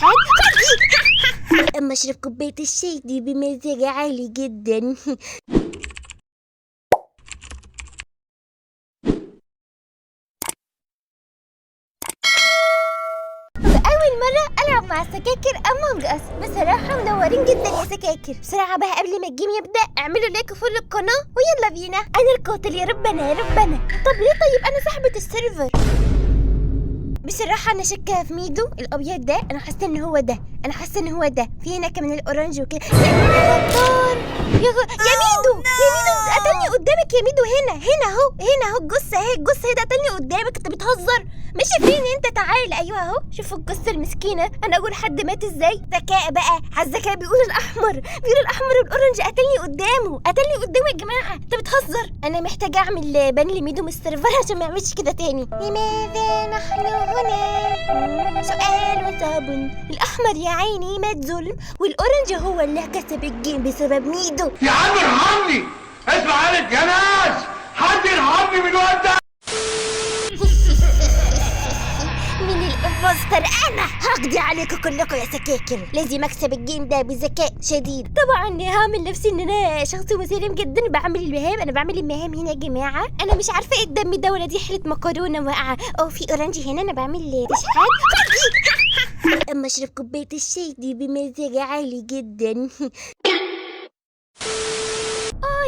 شحات. اما اشرب كوباية الشاي دي بمزاج عالي جدا. أول مرة ألعب مع سكاكر أمونج أس، بصراحة منورين جدا يا سكاكر. بسرعة بقى قبل ما الجيم يبدأ اعملوا لايك وفولو القناة ويلا بينا. أنا القاتل يا ربنا يا ربنا. طب ليه طيب أنا صاحبة السيرفر؟ بصراحة أنا شاكة في ميدو الأبيض ده، أنا حاسة إن هو ده، أنا حاسة إن هو ده. في هنا كمان الأورنج وكده. يا غدار يا ميدو يا ميدو قتلني قدامك يا ميدو. هنا أهو الجثة أهي، الجثة هي ده قتلني قدامك. أنت بتهزر؟ ماشي فين أنت؟ تعال. أيوه أهو، شوفوا الجثة المسكينة. أنا أقول حد مات إزاي؟ ذكاء بقى، على الذكاء. بيقول الأحمر والأورنج قتلني قدامه يا جماعة. أنت بتهزر؟ أنا محتاجة أعمل بان لميدو من السيرفر عشان ما يعملش كده تاني. لماذا نحن هنا؟ سؤال وصعب. الأحمر يا عيني مات ظلم، والأورنج هو اللي كسب الجيم بسبب ميدو. يا عم ارحمني، اسمع عليك يا ناس، حد يرحمني من الوقت ده. مين الامبوستر؟ انا هقضي عليكم كلكم يا سكاكر. لازم اكسب الجيم ده بذكاء شديد. طبعا هعمل نفسي ان انا شخص مسالم جدا بعمل المهام. انا بعمل المهام هنا يا جماعه. انا مش عارفه ايه الدم ده ولا دي حله مكرونه واقعه. في اورنج هنا. انا بعمل شحات. اما اشرب كوبايه الشاي دي بمزاج عالي جدا.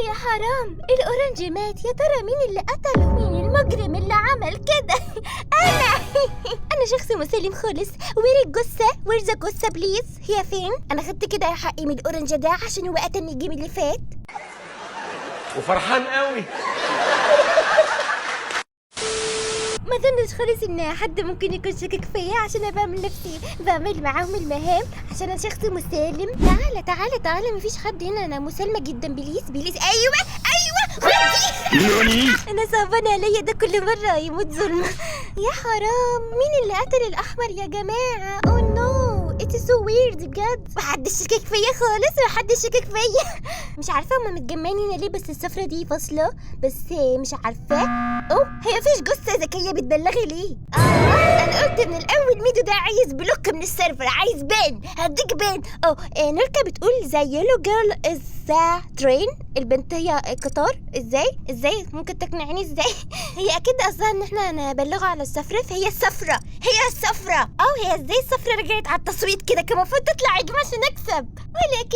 يا حرام، الأورنج مات. يا ترى مين اللي قتله؟ مين المجرم اللي عمل كده؟ أنا شخص مسالم خالص. وير الجثة؟ وير ذا جثة بليز؟ هي فين؟ أنا خدت كده حقي من الأورنج ده عشان هو قتلني الجيم اللي فات وفرحان قوي. ما ظنش خالص ان حد ممكن يكون شاكك فيا عشان انا بعمل معاهم المهام عشان انا شخص مسالم. تعالى مفيش حد هنا. انا مسالمه جدا. بليز. ايوه خدي. انا صعبانه عليا ده كل مره يموت ظلم. يا حرام، مين اللي قتل الاحمر يا جماعه؟ اوه نو، اتس سو ويرد بجد. محدش شاكك فيا خالص. مش عارفه هما متجمعين هنا ليه، بس السفره دي فاصله. بس مش عارفه. هي فيش جثه ذكيه بتبلغي ليه؟ انا قلت من الاول ميدو ده عايز بلوك من السيرفر، عايز بان. هديك بان. نوركا بتقول زي يلو جيرل از ذا ترين. البنت هي القطار. ازاي ممكن تقنعيني ازاي؟ هي اكيد قصدها ان احنا نبلغها على السفره، فهي السفره. هي ازاي السفره رجعت على التصويت كده؟ كان المفروض تطلع يا جماعه عشان نكسب.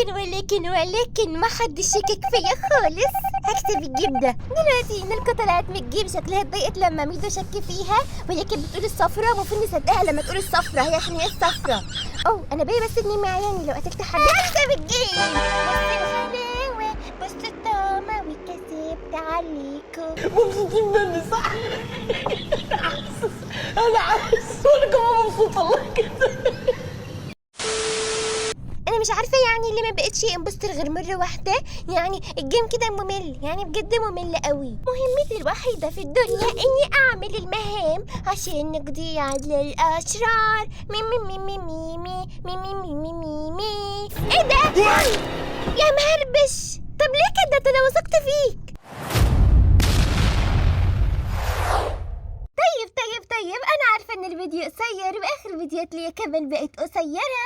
ولكن ما حدش شكك فيا خالص. هكسب الجيم ده. دلوقتي نوركا طلعت من الجيم، شكلها اتضايقت لما ميدو شك فيها وهي كانت بتقول الصفرة. المفروض نصدقها لما تقول الصفرة، هي عشان هي الصفرة. انا باقي بس اتنين معايا، يعني لو قتلت حد هكسب الجيم. بص الطعمة وكسبت عليكم. مبسوطين مني صح؟ انا حاسس وانا كمان مبسوطه والله كده. انا مش عارفه يعني ليه ما بقتش امبوستر غير مره واحده. يعني الجيم كده ممل، يعني بجد ممل قوي. مهمتي الوحيده في الدنيا اني اعمل المهام عشان نقضي على الاشرار. مي. ايه ده؟ يا مهربش، طب ليه كده؟ ده انا وثقت فيك. طيب انا عارفه ان الفيديو قصير واخر الفيديوهات ليا كمان بقت قصيره،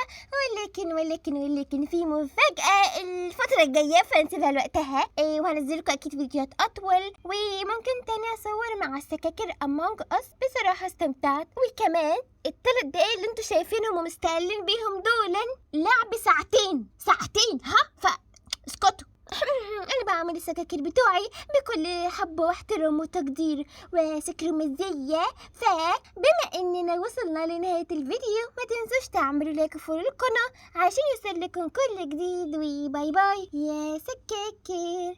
ولكن في مفاجاه الفتره الجايه فنسيبها لوقتها. وهنزلكم اكيد فيديوهات اطول، وممكن تاني اصور مع السكاكر امونج اس. بصراحه استمتعت. وكمان ال3 دقايق اللي انتوا شايفينهم ومستقلين بيهم دول لعب ساعتين اسكتوا. انا بعمل السكاكر بتوعي بكل حب واحترام وتقدير وسكرمزية. فبما اننا وصلنا لنهاية الفيديو، ما تنسوش تعملوا لايك وفولو القناة عشان يوصل لكم كل جديد. وباي باي يا سكاكر.